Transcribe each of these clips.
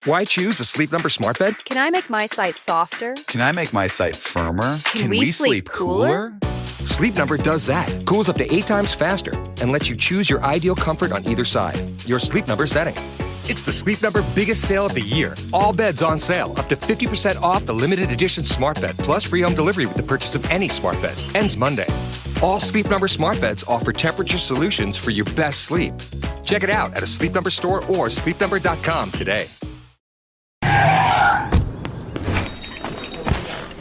Why choose a Sleep Number smart bed? Can I make my site softer? Can I make my site firmer? Can we sleep cooler? Sleep Number does that. Cools up to 8 times faster and lets you choose your ideal comfort on either side. Your Sleep Number setting. It's the Sleep Number biggest sale of the year. All beds on sale. Up to 50% off the limited edition smart bed. Plus free home delivery with the purchase of any smart bed. Ends Monday. All Sleep Number smart beds offer temperature solutions for your best sleep. Check it out at a Sleep Number store or sleepnumber.com today.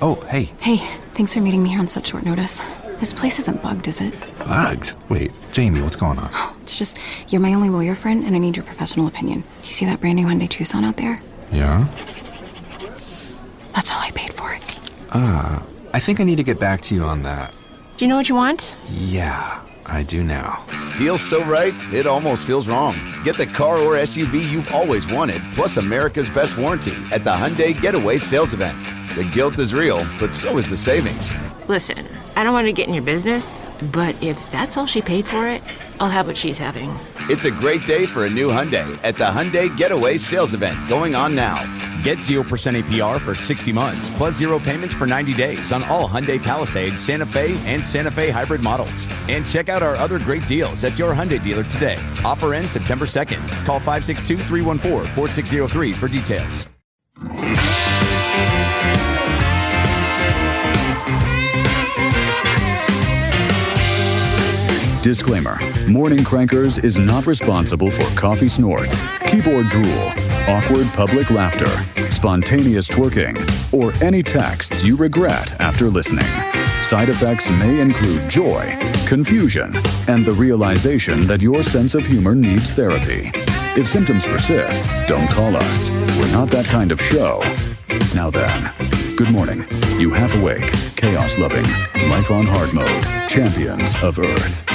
Oh, hey. Hey, thanks for meeting me here on such short notice. This place isn't bugged, is it? Bugged? Wait, Jamie, what's going on? It's just, you're my only lawyer friend, and I need your professional opinion. Do you see that brand new Hyundai Tucson out there? Yeah? That's all I paid for it. I think I need to get back to you on that. Do you know what you want? Yeah, I do now. Deal's so right, it almost feels wrong. Get the car or SUV you've always wanted, plus America's best warranty at the Hyundai Getaway Sales Event. The guilt is real, but so is the savings. Listen, I don't want to get in your business, but if that's all she paid for it, I'll have what she's having. It's a great day for a new Hyundai at the Hyundai Getaway Sales Event going on now. Get 0% APR for 60 months, plus 0 payments for 90 days on all Hyundai Palisade, Santa Fe, and Santa Fe hybrid models. And check out our other great deals at your Hyundai dealer today. Offer ends September 2nd. Call 562-314-4603 for details. Disclaimer: Morning Crankers is not responsible for coffee snorts, keyboard drool, awkward public laughter, spontaneous twerking, or any texts you regret after listening. Side effects may include joy, confusion, and the realization that your sense of humor needs therapy. If symptoms persist, don't call us. We're not that kind of show. Now then, good morning, you half-awake, chaos-loving, life-on-hard mode, champions of Earth.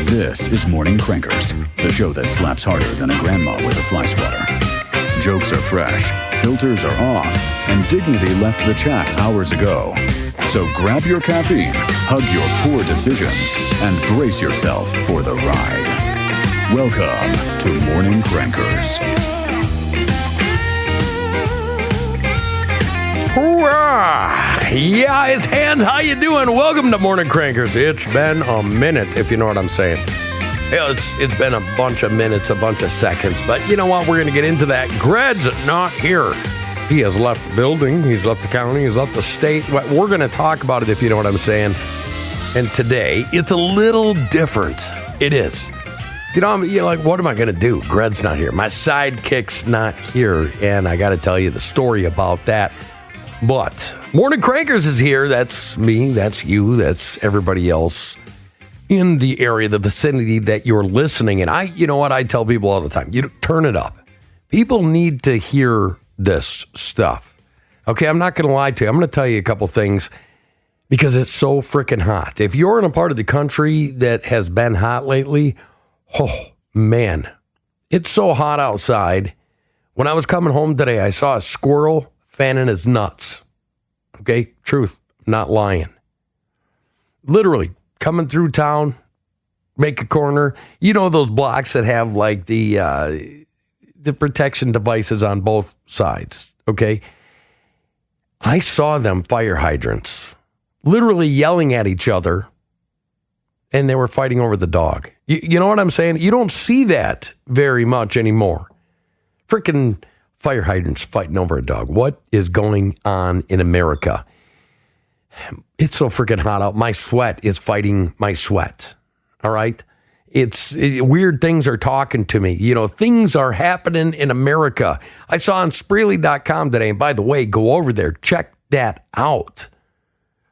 This is Morning Crankers, the show that slaps harder than a grandma with a fly swatter. Jokes are fresh, filters are off, and dignity left the chat hours ago. So grab your caffeine, hug your poor decisions, and brace yourself for the ride. Welcome to Morning Crankers. Hoorah! Yeah, it's Hans. How you doing? Welcome to Morning Crankers. It's been a minute, if you know what I'm saying. Yeah, it's been a bunch of minutes, a bunch of seconds. But you know what? We're going to get into that. Gred's not here. He has left the building. He's left the county. He's left the state. We're going to talk about it, if you know what I'm saying. And today, it's a little different. It is. You know, you're like, what am I going to do? Gred's not here. My sidekick's not here. And I got to tell you the story about that. But Morning Crankers is here. That's me. That's you. That's everybody else in the area, the vicinity that you're listening. And you know what? I tell people all the time, you turn it up. People need to hear this stuff. Okay, I'm not going to lie to you. I'm going to tell you a couple things because it's so freaking hot. If you're in a part of the country that has been hot lately, oh, man, it's so hot outside. When I was coming home today, I saw a squirrel fanning his nuts. Okay, truth, not lying. Literally coming through town, make a corner. You know those blocks that have like the protection devices on both sides, okay? I saw them fire hydrants, literally yelling at each other, and they were fighting over the dog. You know what I'm saying? You don't see that very much anymore. Freaking fire hydrants fighting over a dog. What is going on in America? It's so freaking hot out. My sweat is fighting my sweat. All right? Weird things are talking to me. You know, things are happening in America. I saw on Spreely.com today, and by the way, go over there. Check that out.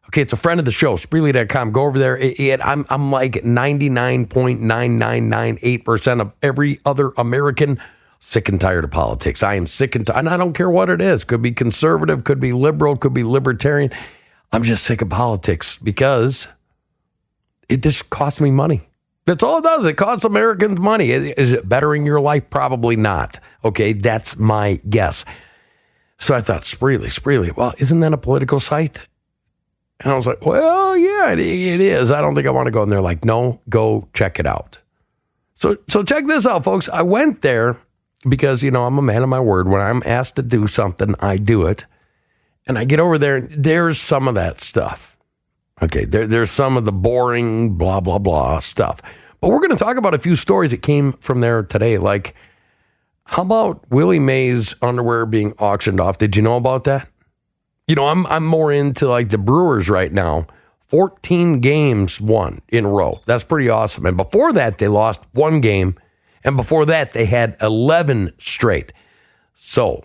Okay, it's a friend of the show, Spreely.com. Go over there. I'm like 99.9998% of every other American sick and tired of politics. I am sick and tired, and I don't care what it is. Could be conservative, could be liberal, could be libertarian. I'm just sick of politics because it just costs me money. That's all it does. It costs Americans money. Is it bettering your life? Probably not. Okay, that's my guess. So I thought, Spreely. Well, isn't that a political site? And I was like, well, yeah, it is. I don't think I want to go in there. Like, no, go check it out. So check this out, folks. I went there because, I'm a man of my word. When I'm asked to do something, I do it. And I get over there, and there's some of that stuff. Okay, there's some of the boring blah, blah, blah stuff. But we're going to talk about a few stories that came from there today. Like, how about Willie Mays underwear being auctioned off? Did you know about that? I'm more into like the Brewers right now. 14 games won in a row. That's pretty awesome. And before that, they lost one game. And before that, they had 11 straight. So,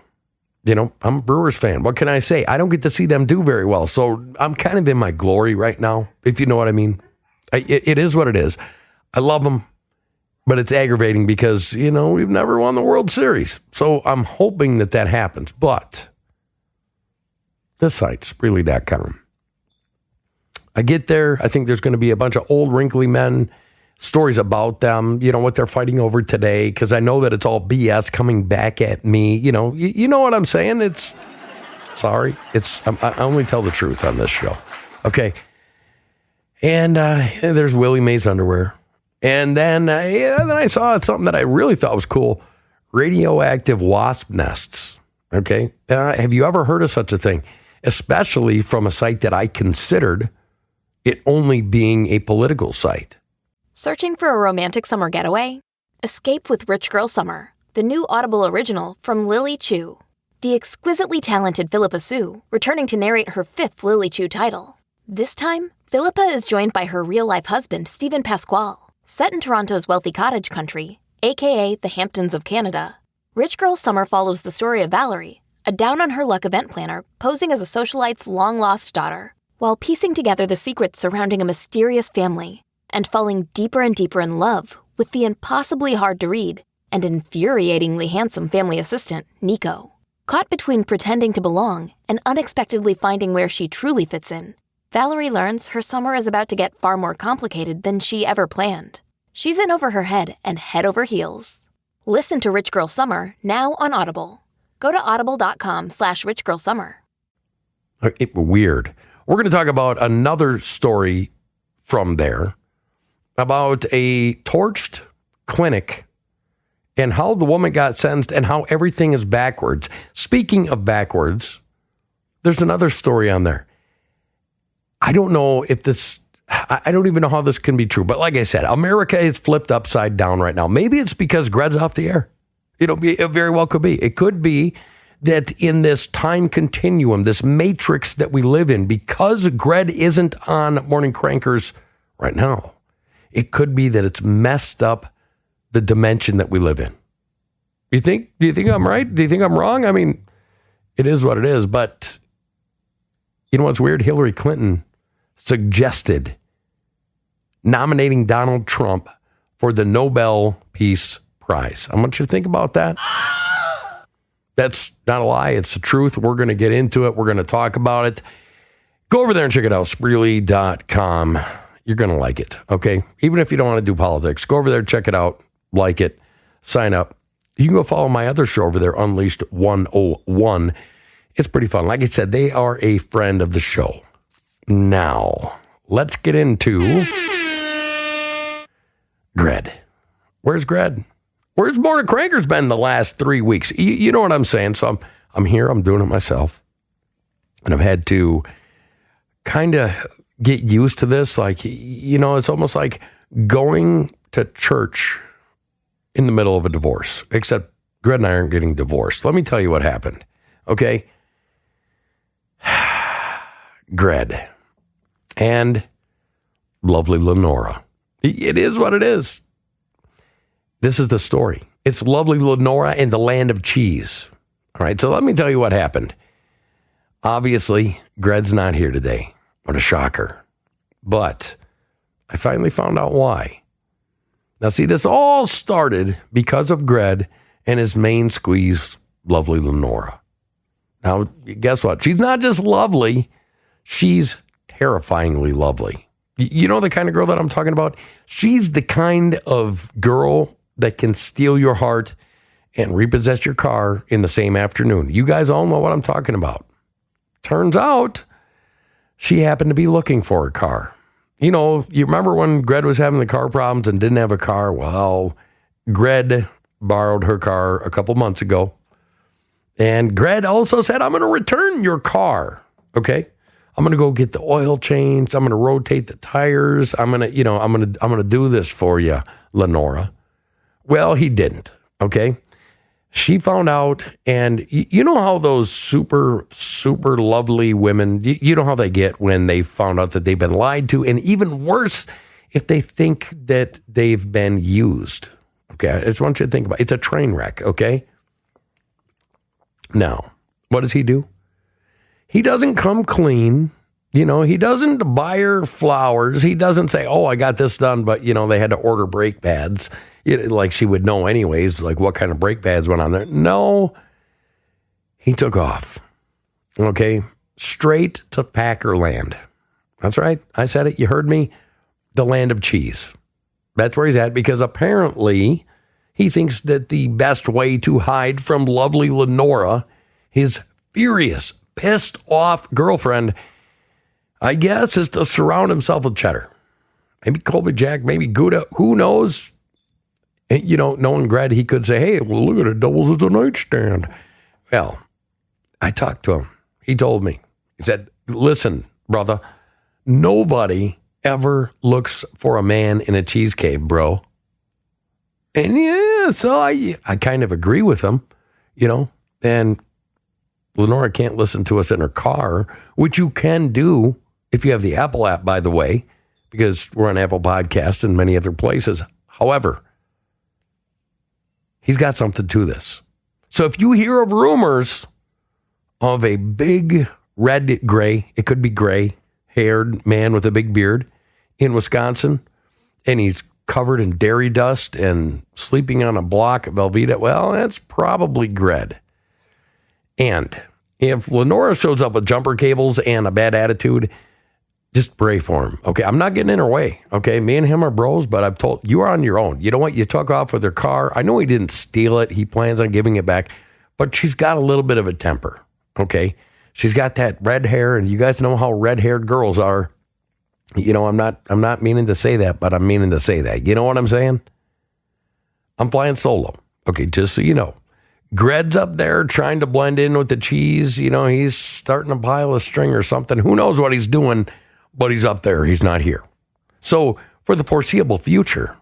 I'm a Brewers fan. What can I say? I don't get to see them do very well. So I'm kind of in my glory right now, if you know what I mean. It is what it is. I love them, but it's aggravating because, we've never won the World Series. So I'm hoping that happens. But this site's really.com. I get there. I think there's going to be a bunch of old, wrinkly men, stories about them, what they're fighting over today, because I know that it's all BS coming back at me. You know what I'm saying? I only tell the truth on this show. Okay. And there's Willie Mays underwear. And then I saw something that I really thought was cool. Radioactive wasp nests. Okay. Have you ever heard of such a thing? Especially from a site that I considered it only being a political site. Searching for a romantic summer getaway? Escape with Rich Girl Summer, the new Audible original from Lily Chu. The exquisitely talented Philippa Sue, returning to narrate her 5th Lily Chu title. This time, Philippa is joined by her real-life husband, Stephen Pasquale. Set in Toronto's wealthy cottage country, aka the Hamptons of Canada, Rich Girl Summer follows the story of Valerie, a down-on-her-luck event planner posing as a socialite's long-lost daughter, while piecing together the secrets surrounding a mysterious family and falling deeper and deeper in love with the impossibly hard-to-read and infuriatingly handsome family assistant, Nico. Caught between pretending to belong and unexpectedly finding where she truly fits in, Valerie learns her summer is about to get far more complicated than she ever planned. She's in over her head and head over heels. Listen to Rich Girl Summer now on Audible. Go to audible.com/richgirlsummer. Weird. We're going to talk about another story from there about a torched clinic and how the woman got sentenced and how everything is backwards. Speaking of backwards, there's another story on there. I don't know if this, I don't even know how this can be true. But like I said, America is flipped upside down right now. Maybe it's because Gred's off the air. It very well could be. It could be that in this time continuum, this matrix that we live in, because Gred isn't on Morning Crankers right now, it could be that it's messed up the dimension that we live in. Do you think I'm right? Do you think I'm wrong? I mean, it is what it is. But you know what's weird? Hillary Clinton suggested nominating Donald Trump for the Nobel Peace Prize. I want you to think about that. That's not a lie. It's the truth. We're going to get into it. We're going to talk about it. Go over there and check it out, Spreely.com. You're going to like it, okay? Even if you don't want to do politics, go over there, check it out, like it, sign up. You can go follow my other show over there, Unleashed 101. It's pretty fun. Like I said, they are a friend of the show. Now, let's get into Gred. Where's Gred? Where's Morning Crankers been the last 3 weeks? You know what I'm saying? So I'm here. I'm doing it myself. And I've had to kind of get used to this. Like, it's almost like going to church in the middle of a divorce, except Gred and I aren't getting divorced. Let me tell you what happened. Okay. Gred and lovely Lenora. It is what it is. This is the story. It's lovely Lenora in the land of cheese. All right, so let me tell you what happened. Obviously, Gred's not here today. What a shocker. But I finally found out why. Now, see, this all started because of Gred and his main squeeze, lovely Lenora. Now, guess what? She's not just lovely. She's terrifyingly lovely. You know the kind of girl that I'm talking about? She's the kind of girl that can steal your heart and repossess your car in the same afternoon. You guys all know what I'm talking about. Turns out she happened to be looking for a car. You remember when Gred was having the car problems and didn't have a car? Well, Gred borrowed her car a couple months ago. And Gred also said, I'm going to return your car. Okay. I'm going to go get the oil changed. I'm going to rotate the tires. I'm going to do this for you, Lenora. Well, he didn't. Okay. She found out, and you know how those super, super lovely women, you know how they get when they found out that they've been lied to, and even worse, if they think that they've been used. Okay, I just want you to think about it. It's a train wreck, okay? Now, what does he do? He doesn't come clean. He doesn't buy her flowers. He doesn't say, oh, I got this done, but, they had to order brake pads. Like she would know anyways, like what kind of brake pads went on there. No, he took off. Okay, straight to Packerland. That's right. I said it. You heard me. The land of cheese. That's where he's at, because apparently he thinks that the best way to hide from lovely Lenora, his furious, pissed off girlfriend, I guess, is to surround himself with cheddar. Maybe Colby Jack, maybe Gouda, who knows? Knowing Gred, he could say, hey, well, look at it, doubles as a nightstand. Well, I talked to him. He told me, he said, listen, brother, nobody ever looks for a man in a cheese cave, bro. And yeah, so I kind of agree with him, and Lenora can't listen to us in her car, which you can do if you have the Apple app, by the way, because we're on Apple Podcasts and many other places. However, he's got something to this. So if you hear of rumors of a big gray, it could be gray-haired man with a big beard in Wisconsin, and he's covered in dairy dust and sleeping on a block of Velveeta, well, that's probably Gred. And if Lenora shows up with jumper cables and a bad attitude, just pray for him. Okay, I'm not getting in her way. Okay, me and him are bros, but I've told you are on your own. You know what? You took off with her car. I know he didn't steal it. He plans on giving it back, but she's got a little bit of a temper. Okay, she's got that red hair, and you guys know how red-haired girls are. I'm not meaning to say that, but I'm meaning to say that. You know what I'm saying? I'm flying solo. Okay, just so you know. Gred's up there trying to blend in with the cheese. He's starting to pile a string or something. Who knows what he's doing? But he's up there. He's not here. So for the foreseeable future,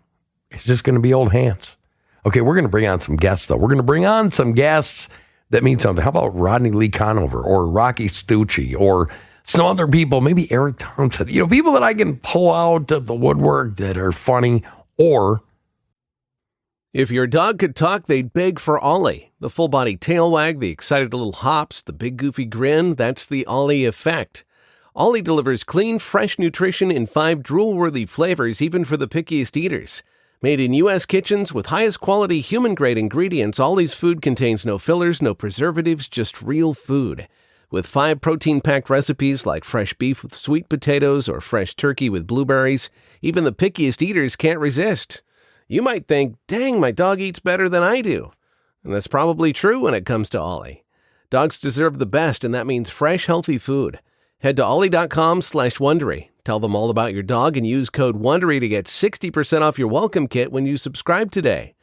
it's just going to be old hands. Okay, we're going to bring on some guests, though. We're going to bring on some guests that mean something. How about Rodney Lee Conover or Rocky Stucci or some other people, maybe Eric Thompson, people that I can pull out of the woodwork that are funny. Or if your dog could talk, they'd beg for Ollie. The full-body tail wag, the excited little hops, the big goofy grin, that's the Ollie effect. Ollie delivers clean, fresh nutrition in 5 drool-worthy flavors, even for the pickiest eaters. Made in U.S. kitchens with highest quality human-grade ingredients, Ollie's food contains no fillers, no preservatives, just real food. With 5 protein-packed recipes like fresh beef with sweet potatoes or fresh turkey with blueberries, even the pickiest eaters can't resist. You might think, dang, my dog eats better than I do. And that's probably true when it comes to Ollie. Dogs deserve the best, and that means fresh, healthy food. Head to ollie.com/Wondery. Tell them all about your dog and use code WONDERY to get 60% off your welcome kit when you subscribe today.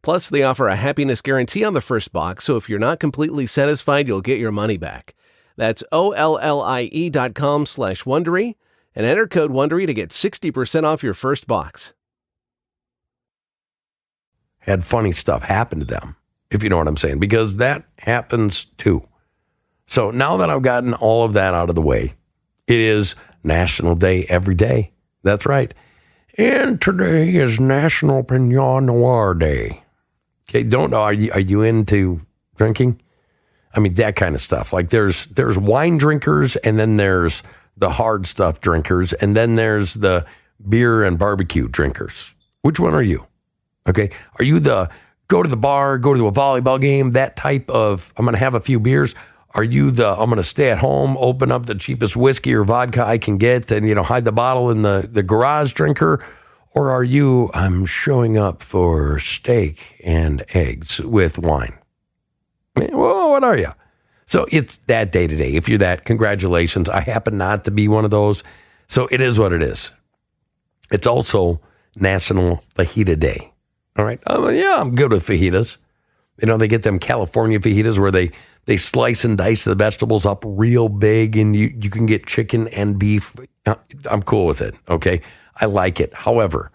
Plus, they offer a happiness guarantee on the first box, so if you're not completely satisfied, you'll get your money back. That's OLLIE.com/Wondery and enter code WONDERY to get 60% off your first box. had funny stuff happen to them, if you know what I'm saying, because that happens too. So now that I've gotten all of that out of the way, it is National Day every day. That's right. And today is National Pinot Noir Day. Okay, don't know. Are you into drinking? I mean, that kind of stuff. Like there's wine drinkers, and then there's the hard stuff drinkers, and then there's the beer and barbecue drinkers. Which one are you? Okay, are you the go to the bar, go to a volleyball game, that type of I'm going to have a few beers? Are you the I'm going to stay at home, open up the cheapest whiskey or vodka I can get, and hide the bottle in the garage drinker? Or are you I'm showing up for steak and eggs with wine? Well, what are you? So it's that day today. If you're that, congratulations. I happen not to be one of those. So it is what it is. It's also National Fajita Day. All right. Yeah, I'm good with fajitas. You know, they get them California fajitas where they slice and dice the vegetables up real big, and you can get chicken and beef. I'm cool with it, okay? I like it. However,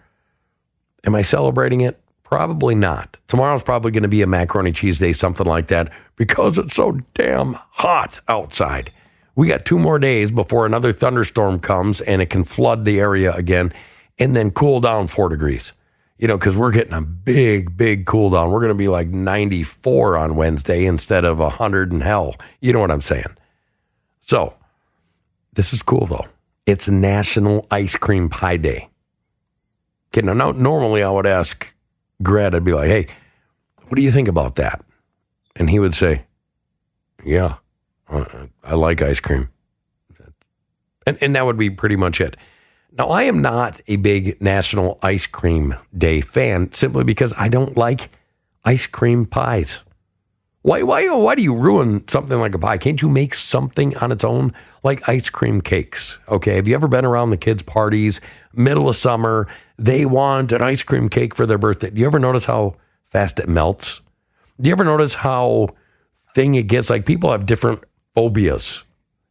am I celebrating it? Probably not. Tomorrow's probably going to be a macaroni cheese day, something like that, because it's so damn hot outside. We got 2 more days before another thunderstorm comes, and it can flood the area again and then cool down 4 degrees. You know, because we're getting a big cool down. We're going to be like 94 on Wednesday instead of 100 in hell. You know what I'm saying? So, this is cool, though. It's National Ice Cream Pie Day. Okay, now, normally I would ask Gred, I'd be like, hey, what do you think about that? And he would say, yeah, I like ice cream. And that would be pretty much it. Now, I am not a big National Ice Cream Day fan simply because I don't like ice cream pies. Why do you ruin something like a pie? Can't you make something on its own like ice cream cakes? Okay, have you ever been around the kids' parties, middle of summer, they want an ice cream cake for their birthday. Do you ever notice how fast it melts? Do you ever notice how thin it gets? Like people have different phobias.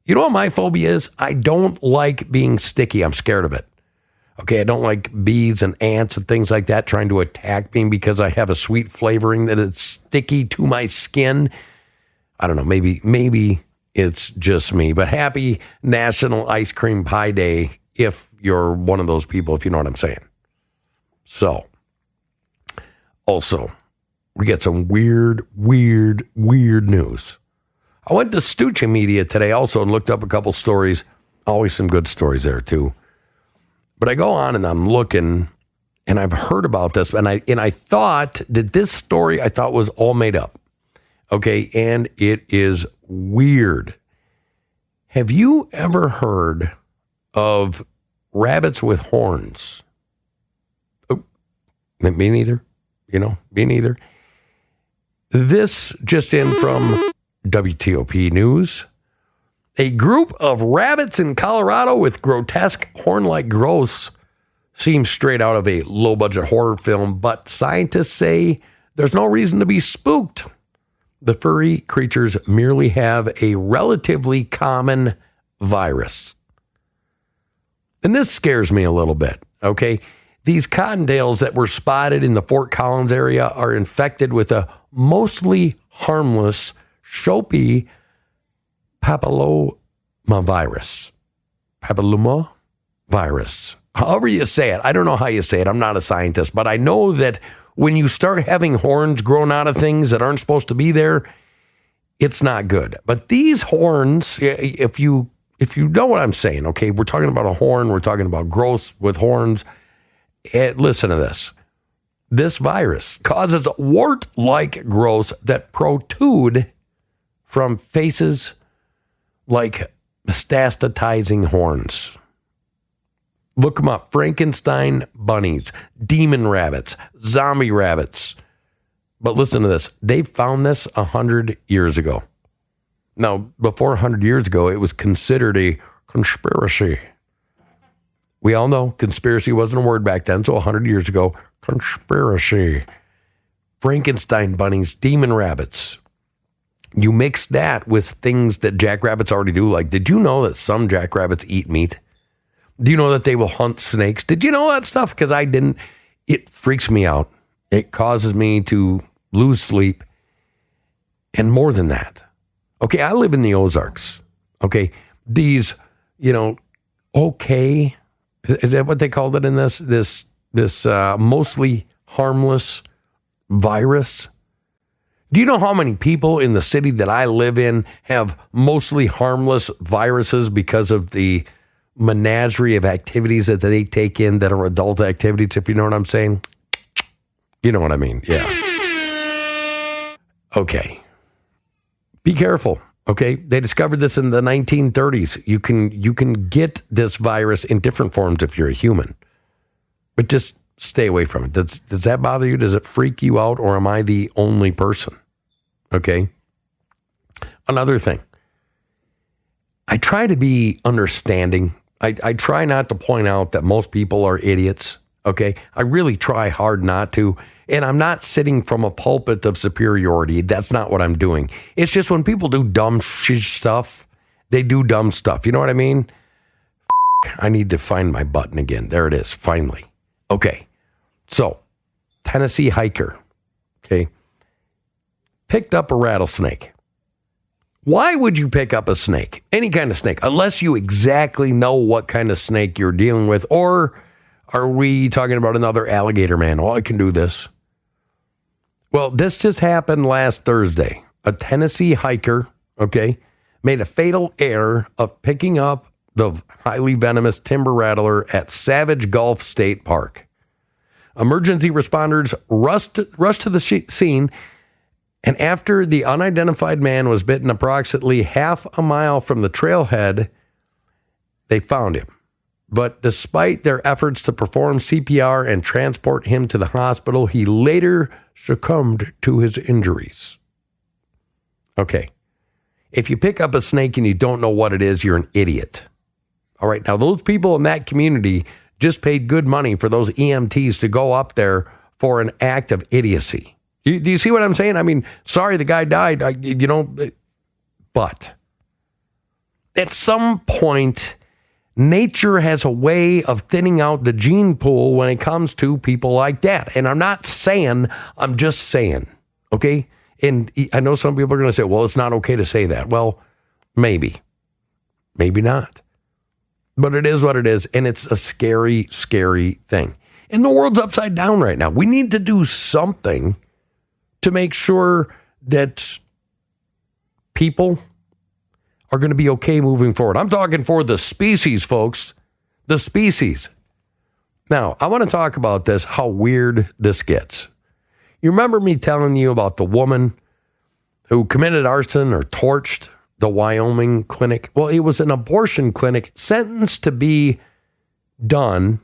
You know what my phobia is? I don't like being sticky. I'm scared of it. Okay, I don't like bees and ants and things like that trying to attack me because I have a sweet flavoring that is sticky to my skin. I don't know, maybe it's just me. But happy National Ice Cream Pie Day if you're one of those people, if you know what I'm saying. So, also, we get some weird news. I went to Stucci Media today also and looked up a couple stories. Always some good stories there too. But I go on and I'm looking and I've heard about this and I thought that this story I thought was all made up. Okay, and it is weird. Have you ever heard of rabbits with horns? Oh, me neither. You know, me neither. This just in from WTOP News. A group of rabbits in Colorado with grotesque horn-like growths seems straight out of a low-budget horror film, but scientists say there's no reason to be spooked. The furry creatures merely have a relatively common virus. And this scares me a little bit, okay? These cottontails that were spotted in the Fort Collins area are infected with a mostly harmless Shopee papillomavirus. Papillomavirus. However you say it. I don't know how you say it. I'm not a scientist, but I know that when you start having horns grown out of things that aren't supposed to be there, it's not good. But these horns, if you know what I'm saying, okay, we're talking about a horn, we're talking about growths with horns. Listen to this. This virus causes wart-like growths that protrude from faces like metastatizing horns. Look them up. Frankenstein bunnies, demon rabbits, zombie rabbits. But listen to this. They found this 100 years ago. Now, before 100 years ago, it was considered a conspiracy. We all know conspiracy wasn't a word back then, so 100 years ago, conspiracy. Frankenstein bunnies, demon rabbits. You mix that with things that jackrabbits already do. Like, did you know that some jackrabbits eat meat? Do you know that they will hunt snakes? Did you know that stuff? Because I didn't. It freaks me out. It causes me to lose sleep. And more than that. Okay, I live in the Ozarks. Okay, these, okay, is that what they called it in this mostly harmless virus? Do you know how many people in the city that I live in have mostly harmless viruses because of the menagerie of activities that they take in that are adult activities, if you know what I'm saying? You know what I mean, yeah. Okay. Be careful, okay? They discovered this in the 1930s. You can get this virus in different forms if you're a human. But just stay away from it. Does that bother you? Does it freak you out? Or am I the only person? Okay. Another thing. I try to be understanding. I try not to point out that most people are idiots. Okay? I really try hard not to. And I'm not sitting from a pulpit of superiority. That's not what I'm doing. It's just when people do dumb stuff, they do dumb stuff. You know what I mean? I need to find my button again. There it is, finally. Okay. So, Tennessee hiker, okay, picked up a rattlesnake. Why would you pick up a snake? Any kind of snake, unless you exactly know what kind of snake you're dealing with. Or are we talking about another alligator man? Oh, I can do this. Well, this just happened last Thursday. A Tennessee hiker, okay, made a fatal error of picking up the highly venomous timber rattler at Savage Gulf State Park. Emergency responders rushed to the scene, and after the unidentified man was bitten approximately half a mile from the trailhead, they found him. But despite their efforts to perform CPR and transport him to the hospital, he later succumbed to his injuries. Okay. If you pick up a snake and you don't know what it is, you're an idiot. All right. Now, those people in that community just paid good money for those EMTs to go up there for an act of idiocy. Do you see what I'm saying? I mean, sorry, the guy died, but at some point, nature has a way of thinning out the gene pool when it comes to people like that. And I'm not saying, I'm just saying, okay? And I know some people are going to say, well, it's not okay to say that. Well, maybe not. But it is what it is, and it's a scary, scary thing. And the world's upside down right now. We need to do something to make sure that people are going to be okay moving forward. I'm talking for the species, folks. The species. Now, I want to talk about this, how weird this gets. You remember me telling you about the woman who committed arson or torched the Wyoming clinic? Well, it was an abortion clinic sentenced to be done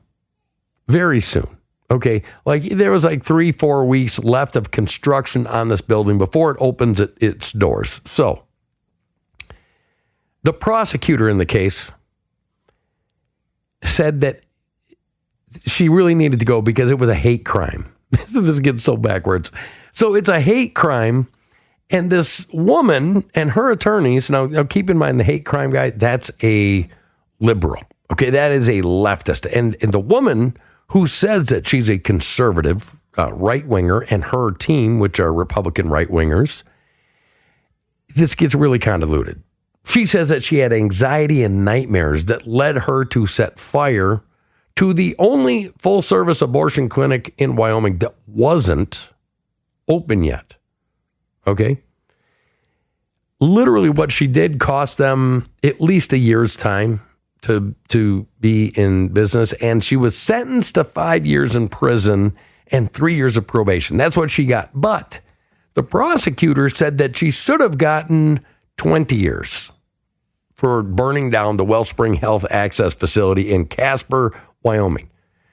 very soon. Okay, like there was like 3-4 weeks left of construction on this building before it opens its doors. So the prosecutor in the case said that she really needed to go because it was a hate crime. This gets so backwards. So it's a hate crime. And this woman and her attorneys, now keep in mind the hate crime guy, that's a liberal. Okay, that is a leftist. And the woman who says that she's a conservative right-winger and her team, which are Republican right-wingers, this gets really convoluted. She says that she had anxiety and nightmares that led her to set fire to the only full-service abortion clinic in Wyoming that wasn't open yet. Okay? Literally what she did cost them at least a year's time to be in business, and she was sentenced to 5 years in prison and 3 years of probation. That's what she got. But the prosecutor said that she should have gotten 20 years for burning down the Wellspring Health Access Facility in Casper, Wyoming.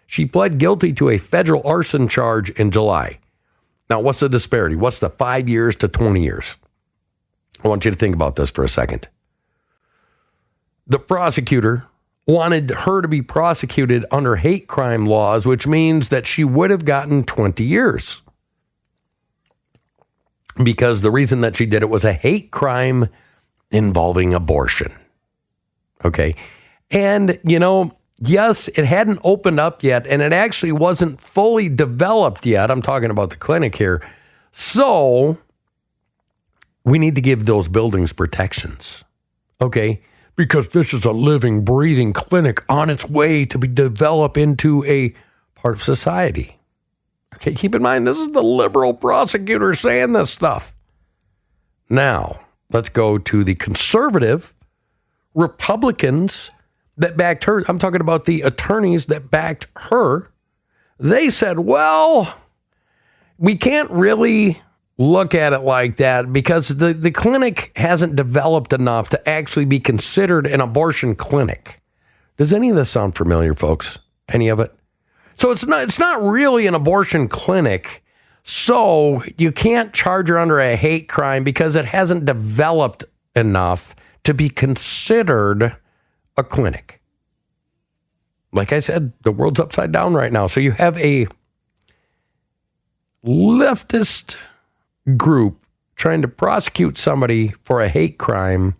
She pled guilty to a federal arson charge in July. Now, what's the disparity? What's the 5 years to 20 years? I want you to think about this for a second. The prosecutor wanted her to be prosecuted under hate crime laws, which means that she would have gotten 20 years. Because the reason that she did it was a hate crime involving abortion. Okay. And, yes, it hadn't opened up yet, and it actually wasn't fully developed yet. I'm talking about the clinic here. So we need to give those buildings protections. Okay. Because this is a living, breathing clinic on its way to be developed into a part of society. Okay, keep in mind, this is the liberal prosecutor saying this stuff. Now, let's go to the conservative Republicans that backed her. I'm talking about the attorneys that backed her. They said, well, we can't really look at it like that because the clinic hasn't developed enough to actually be considered an abortion clinic. Does any of this sound familiar, folks? Any of it? So it's not really an abortion clinic. So you can't charge her under a hate crime because it hasn't developed enough to be considered a clinic. like I said, the world's upside down right now. So you have a leftist group trying to prosecute somebody for a hate crime.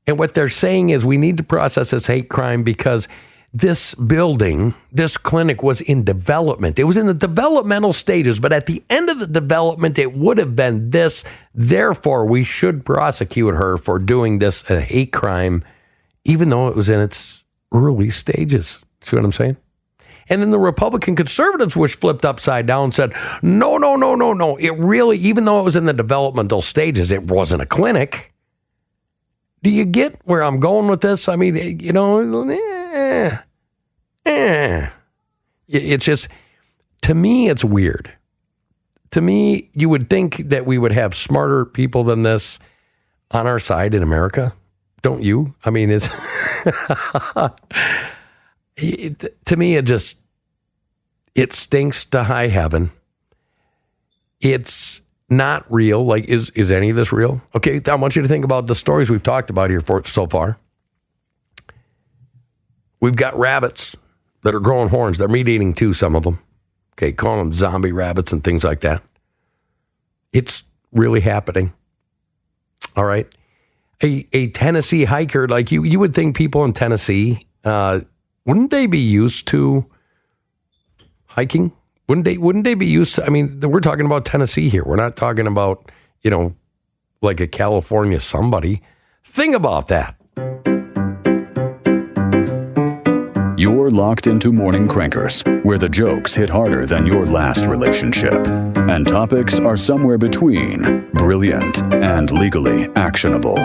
And what they're saying is we need to process this hate crime because this building, this clinic was in development. It was in the developmental stages, but at the end of the development, it would have been this. Therefore, we should prosecute her for doing this a hate crime, even though it was in its early stages. See what I'm saying? And then the Republican conservatives, which flipped upside down, said, no. It really, even though it was in the developmental stages, it wasn't a clinic. Do you get where I'm going with this? I mean, It's just, to me, it's weird. To me, you would think that we would have smarter people than this on our side in America. Don't you? I mean, it's, to me, it stinks to high heaven. It's not real. Like, is any of this real? Okay, I want you to think about the stories we've talked about here so far. We've got rabbits that are growing horns. They're meat eating too, some of them. Okay, call them zombie rabbits and things like that. It's really happening. All right. A Tennessee hiker, like you would think people in Tennessee, wouldn't they be used to hiking? Wouldn't they be used to, I mean, we're talking about Tennessee here. We're not talking about, like a California somebody. Think about that. You're locked into Morning Crankers, where the jokes hit harder than your last relationship. And topics are somewhere between brilliant and legally actionable.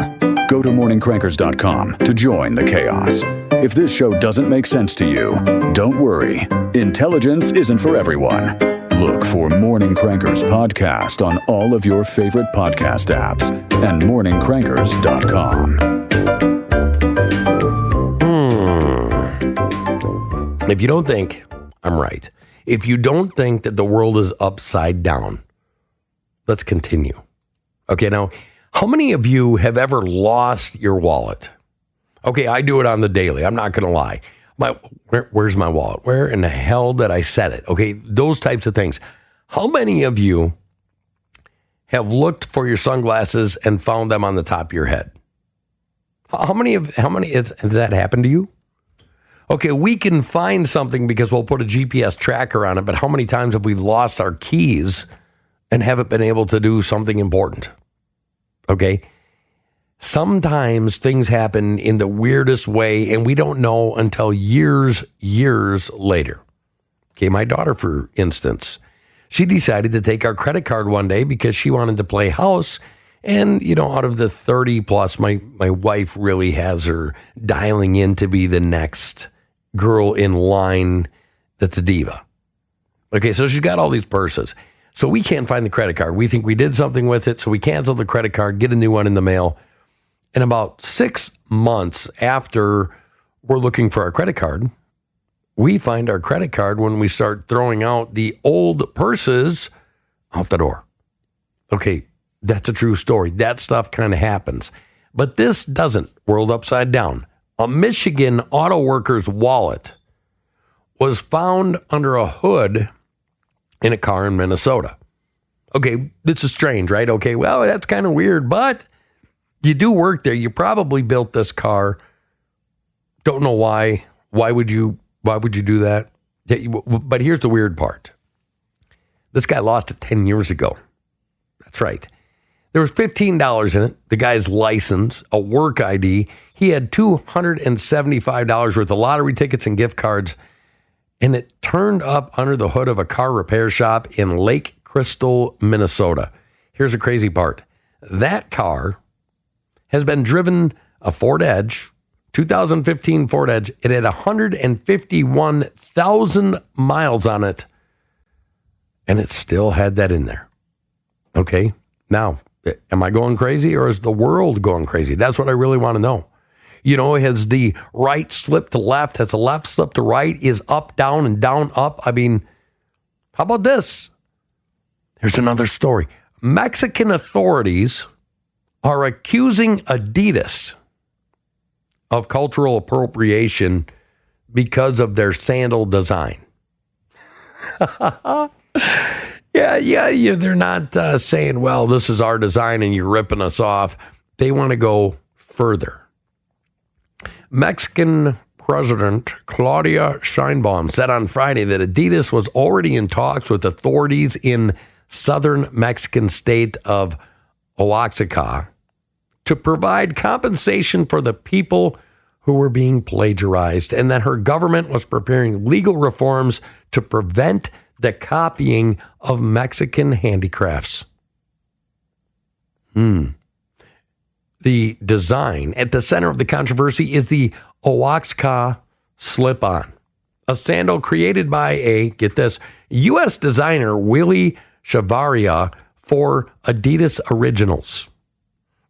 Go to morningcrankers.com to join the chaos. If this show doesn't make sense to you, don't worry. Intelligence isn't for everyone. Look for Morning Crankers podcast on all of your favorite podcast apps and morningcrankers.com. If you don't think I'm right, if you don't think that the world is upside down, let's continue. Okay, now, how many of you have ever lost your wallet? Okay, I do it on the daily. I'm not going to lie. Where's my wallet? Where in the hell did I set it? Okay, those types of things. How many of you have looked for your sunglasses and found them on the top of your head? How many has that happened to you? Okay, we can find something because we'll put a GPS tracker on it, but how many times have we lost our keys and haven't been able to do something important? Okay, sometimes things happen in the weirdest way, and we don't know until years later. Okay, my daughter, for instance, she decided to take our credit card one day because she wanted to play house. And, out of the 30 plus, my wife really has her dialing in to be the next girl in line that's a diva. Okay, so she's got all these purses. So we can't find the credit card. We think we did something with it, so we cancel the credit card, get a new one in the mail. And about 6 months after we're looking for our credit card, we find our credit card when we start throwing out the old purses out the door. Okay, that's a true story. That stuff kind of happens. But this doesn't. World upside down. A Michigan auto worker's wallet was found under a hood in a car in Minnesota. Okay, this is strange, right? Okay, well, that's kind of weird, but you do work there. You probably built this car. Don't know why. Why would you do that? But here's the weird part. This guy lost it 10 years ago. That's right. There was $15 in it, the guy's license, a work ID. He had $275 worth of lottery tickets and gift cards, and it turned up under the hood of a car repair shop in Lake Crystal, Minnesota. Here's the crazy part. That car has been driven, a Ford Edge, 2015 Ford Edge. It had 151,000 miles on it, and it still had that in there. Okay, now, am I going crazy or is the world going crazy? That's what I really want to know. Has the right slipped to left? Has the left slipped to right? Is up, down, and down, up? I mean, how about this? Here's another story. Mexican authorities are accusing Adidas of cultural appropriation because of their sandal design. Yeah, they're not saying, well, this is our design and you're ripping us off. They want to go further. Mexican President Claudia Sheinbaum said on Friday that Adidas was already in talks with authorities in southern Mexican state of Oaxaca to provide compensation for the people who were being plagiarized, and that her government was preparing legal reforms to prevent the copying of Mexican handicrafts. The design at the center of the controversy is the Oaxaca slip-on, a sandal created by get this, U.S. designer Willie Chavaria for Adidas Originals.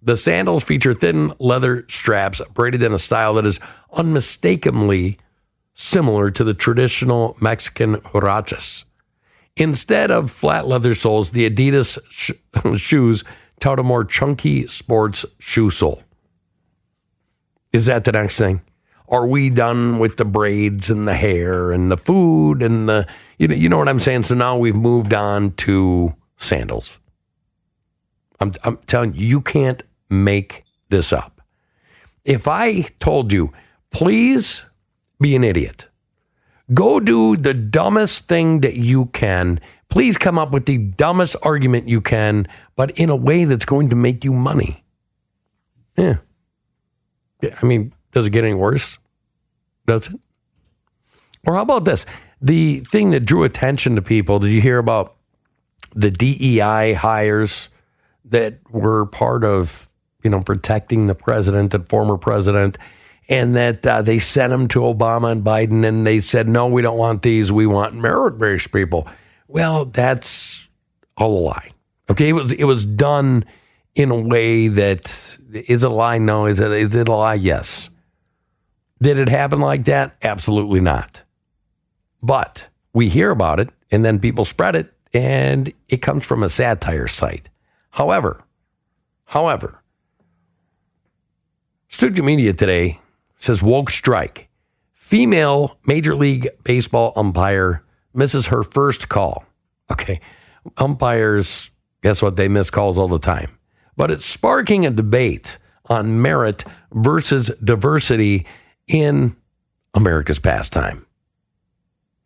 The sandals feature thin leather straps braided in a style that is unmistakably similar to the traditional Mexican huaraches. Instead of flat leather soles, the Adidas shoes tout a more chunky sports shoe sole. Is that the next thing? Are we done with the braids and the hair and the food and the, you know what I'm saying? So now we've moved on to sandals. I'm telling you, you can't make this up. If I told you, please be an idiot, go do the dumbest thing that you can, please come up with the dumbest argument you can, but in a way that's going to make you money. Yeah. I mean, does it get any worse? Does it? Or how about this? The thing that drew attention to people, did you hear about the DEI hires that were part of, protecting the president and former president, and that they sent them to Obama and Biden, and they said, no, we don't want these. We want merit-based people. Well, that's all a lie. Okay, it was done in a way that, is it a lie? No. Is it a lie? Yes. Did it happen like that? Absolutely not. But we hear about it, and then people spread it, and it comes from a satire site. However, Student Media today says woke strike. Female Major League Baseball umpire misses her first call. Okay, umpires, guess what? They miss calls all the time. But it's sparking a debate on merit versus diversity in America's pastime.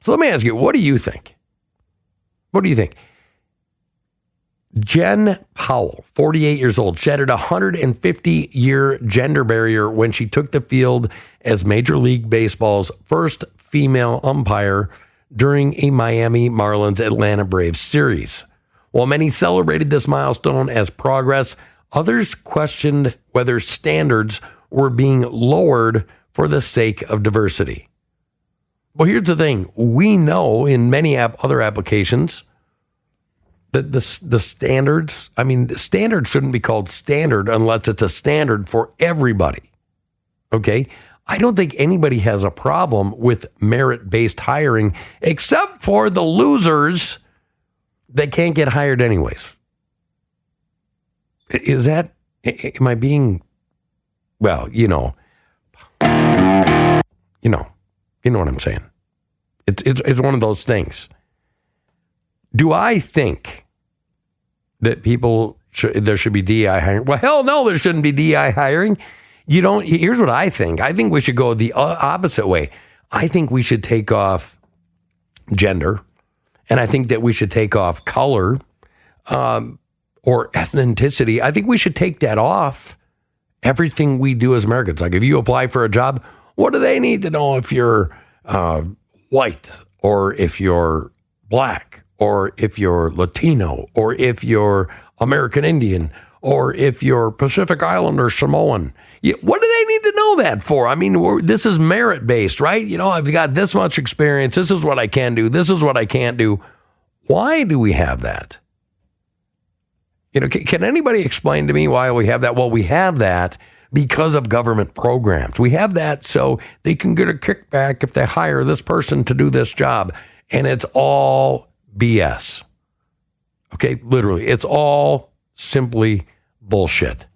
So let me ask you, what do you think? What do you think? Jen Powell, 48 years old, shattered a 150-year gender barrier when she took the field as Major League Baseball's first female umpire during a Miami Marlins Atlanta Braves series. While many celebrated this milestone as progress, others questioned whether standards were being lowered for the sake of diversity. Well, here's the thing. We know in many other applications that the standards, the standard shouldn't be called standard unless it's a standard for everybody. Okay? I don't think anybody has a problem with merit-based hiring except for the losers that can't get hired anyways. Is that, am I being, well, you know what I'm saying? It's one of those things. Do I think that there should be DEI hiring? Well, hell no, there shouldn't be DEI hiring. Here's what I think. I think we should go the opposite way. I think we should take off gender, and I think that we should take off color or ethnicity. I think we should take that off everything we do as Americans. Like if you apply for a job, what do they need to know if you're white or if you're black? Or if you're Latino, or if you're American Indian, or if you're Pacific Islander, Samoan. What do they need to know that for? This is merit-based, right? I've got this much experience. This is what I can do. This is what I can't do. Why do we have that? Can anybody explain to me why we have that? Well, we have that because of government programs. We have that so they can get a kickback if they hire this person to do this job. And it's all BS. Okay, literally, it's all simply bullshit.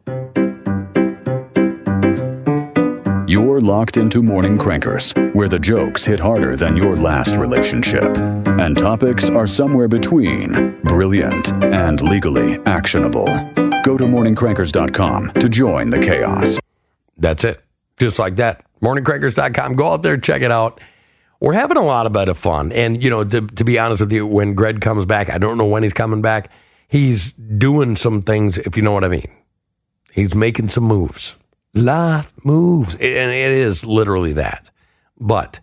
You're locked into Morning Crankers, where the jokes hit harder than your last relationship, and topics are somewhere between brilliant and legally actionable. Go to morningcrankers.com to join the chaos. That's it. Just like that. Morningcrankers.com. Go out there, check it out. We're having a lot of bit of fun. And, you know, to be honest with you, when Gred comes back, I don't know when he's coming back. He's doing some things, if you know what I mean. He's making some moves. Life moves. And it is literally that. But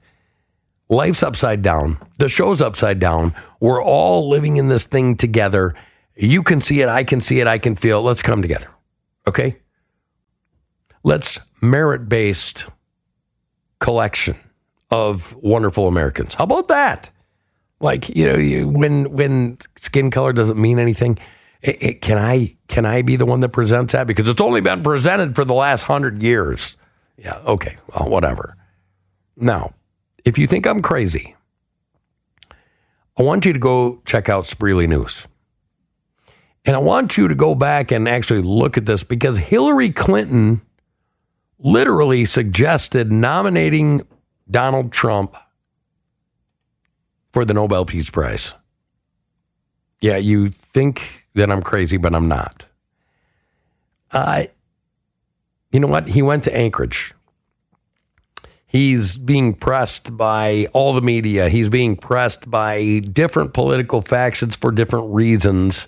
life's upside down. The show's upside down. We're all living in this thing together. You can see it. I can see it. I can feel it. Let's come together. Okay? Let's merit-based collection of wonderful Americans. How about that? Like, you know, when skin color doesn't mean anything, can I be the one that presents that? Because it's only been presented for the last 100 years. Yeah, okay, well, whatever. Now, if you think I'm crazy, I want you to go check out Spreely News. And I want you to go back and actually look at this, because Hillary Clinton literally suggested nominating Donald Trump for the Nobel Peace Prize. Yeah, you think that I'm crazy, but I'm not. You know what? He went to Anchorage. He's being pressed by all the media. He's being pressed by different political factions for different reasons.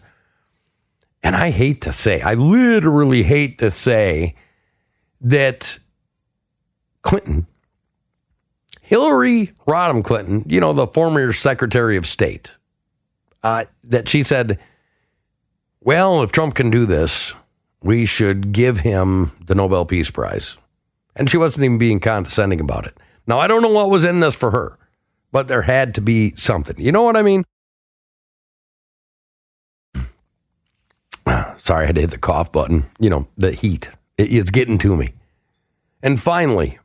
And I literally hate to say that Hillary Rodham Clinton, you know, the former Secretary of State, that she said, well, if Trump can do this, we should give him the Nobel Peace Prize. And she wasn't even being condescending about it. Now, I don't know what was in this for her, but there had to be something. You know what I mean? Sorry, I had to hit the cough button. You know, the heat. It's getting to me. And finally,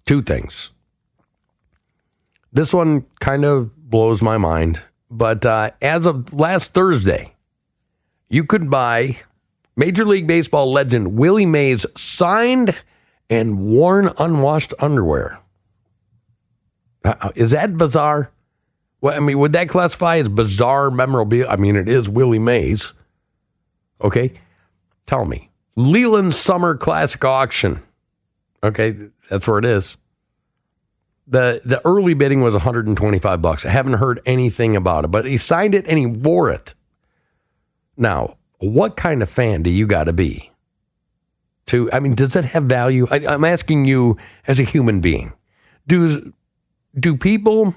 two things. This one kind of blows my mind, but as of last Thursday, you could buy Major League Baseball legend Willie Mays signed and worn unwashed underwear. Is that bizarre? Well, I mean, would that classify as bizarre memorabilia? I mean, it is Willie Mays. Okay, tell me. Leland Summer Classic Auction. Okay, that's where it is. The early bidding was $125. I haven't heard anything about it, but he signed it and he wore it. Now, what kind of fan do you got to be? Does it have value? I'm asking you as a human being. Do people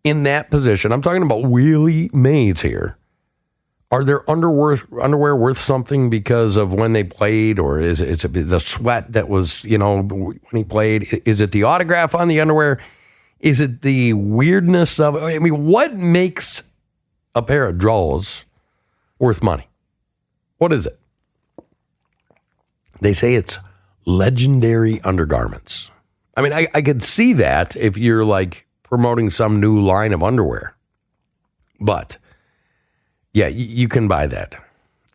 in that position, I'm talking about Willie Mays here, are their underwear worth something because of when they played, or is it the sweat that was, you know, when he played? Is it the autograph on the underwear? Is it the weirdness of it? I mean, what makes a pair of drawers worth money? What is it? They say it's legendary undergarments. I mean, I could see that if you're like promoting some new line of underwear. But yeah, you can buy that.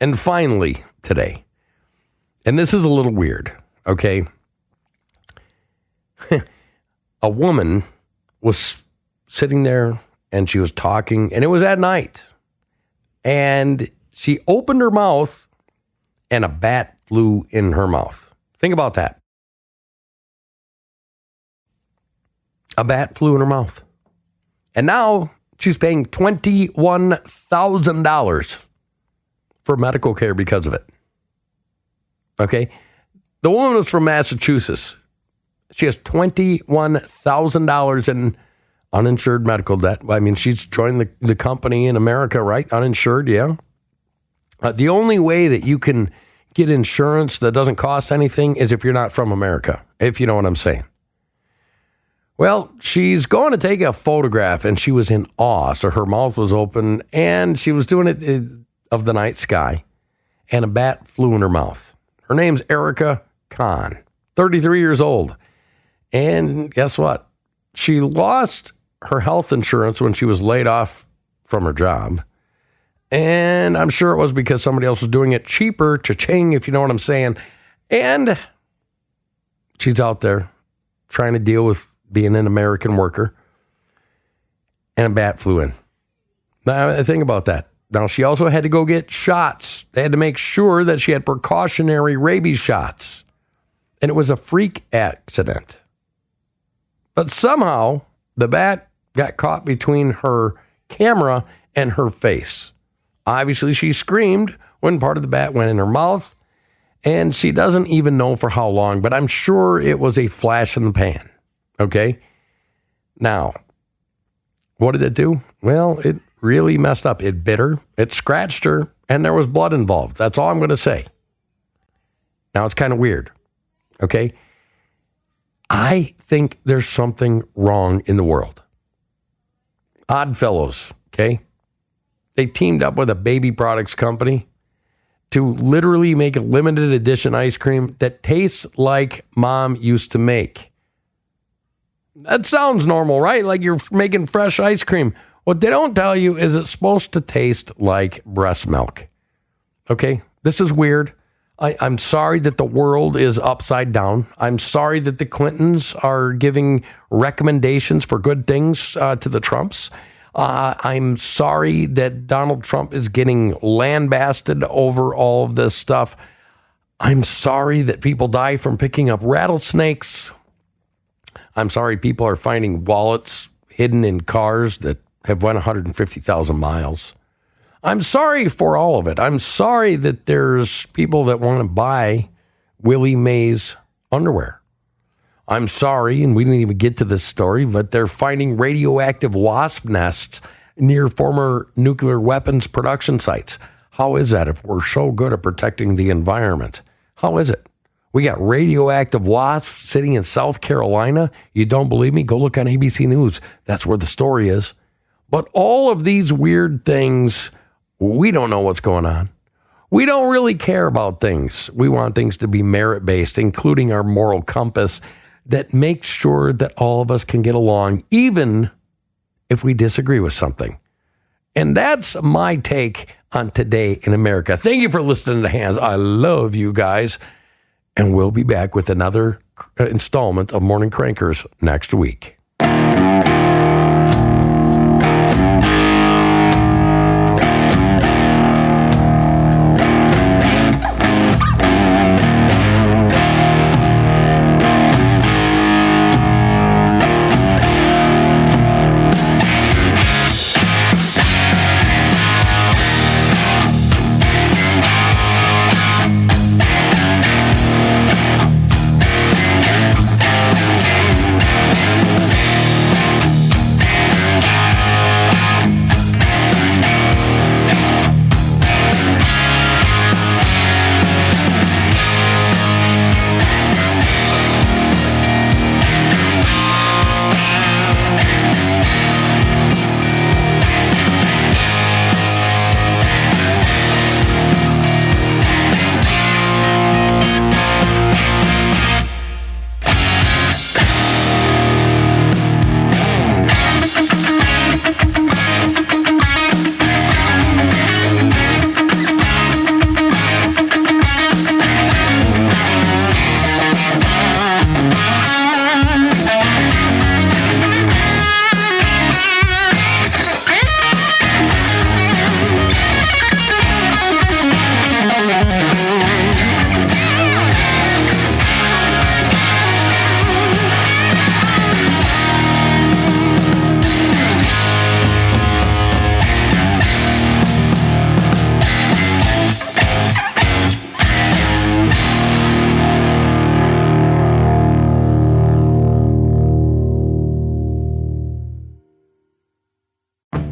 And finally, today, and this is a little weird, okay? A woman was sitting there and she was talking, and it was at night. And she opened her mouth and a bat flew in her mouth. Think about that. A bat flew in her mouth. And now she's paying $21,000 for medical care because of it. Okay? The woman was from Massachusetts. She has $21,000 in uninsured medical debt. I mean, she's joined the company in America, right? Uninsured, yeah. The only way that you can get insurance that doesn't cost anything is if you're not from America, if you know what I'm saying. Well, she's going to take a photograph, and she was in awe. So her mouth was open, and she was doing it of the night sky, and a bat flew in her mouth. Her name's Erica Kahn, 33 years old. And guess what? She lost her health insurance when she was laid off from her job. And I'm sure it was because somebody else was doing it cheaper, cha-ching, if you know what I'm saying. And she's out there trying to deal with being an American worker, and a bat flew in. Now, think about that. Now, she also had to go get shots. They had to make sure that she had precautionary rabies shots. And it was a freak accident. But somehow, the bat got caught between her camera and her face. Obviously, she screamed when part of the bat went in her mouth, and she doesn't even know for how long, but I'm sure it was a flash in the pan. Okay? Now, what did it do? Well, it really messed up. It bit her, it scratched her, and there was blood involved. That's all I'm going to say. Now, it's kind of weird. Okay? I think there's something wrong in the world. Oddfellows, okay? They teamed up with a baby products company to literally make a limited edition ice cream that tastes like mom used to make. That sounds normal, right? Like you're making fresh ice cream. What they don't tell you is it's supposed to taste like breast milk. Okay? This is weird. I'm sorry that the world is upside down. I'm sorry that the Clintons are giving recommendations for good things to the Trumps. I'm sorry that Donald Trump is getting lambasted over all of this stuff. I'm sorry that people die from picking up rattlesnakes. I'm sorry people are finding wallets hidden in cars that have went 150,000 miles. I'm sorry for all of it. I'm sorry that there's people that want to buy Willie Mays underwear. I'm sorry, and we didn't even get to this story, but they're finding radioactive wasp nests near former nuclear weapons production sites. How is that if we're so good at protecting the environment? How is it? We got radioactive wasps sitting in South Carolina. You don't believe me? Go look on ABC News. That's where the story is. But all of these weird things, we don't know what's going on. We don't really care about things. We want things to be merit-based, including our moral compass that makes sure that all of us can get along, even if we disagree with something. And that's my take on Today in America. Thank you for listening to Hands. I love you guys. And we'll be back with another installment of Morning Crankers next week.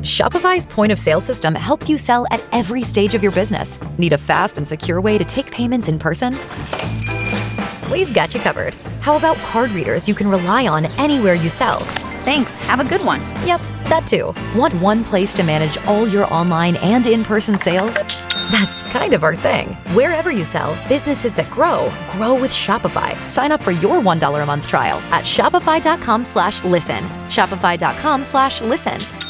Shopify's point-of-sale system helps you sell at every stage of your business. Need a fast and secure way to take payments in person? We've got you covered. How about card readers you can rely on anywhere you sell? Thanks. Have a good one. Yep, that too. Want one place to manage all your online and in-person sales? That's kind of our thing. Wherever you sell, businesses that grow with Shopify. Sign up for your $1 a month trial at shopify.com/listen. Shopify.com/listen.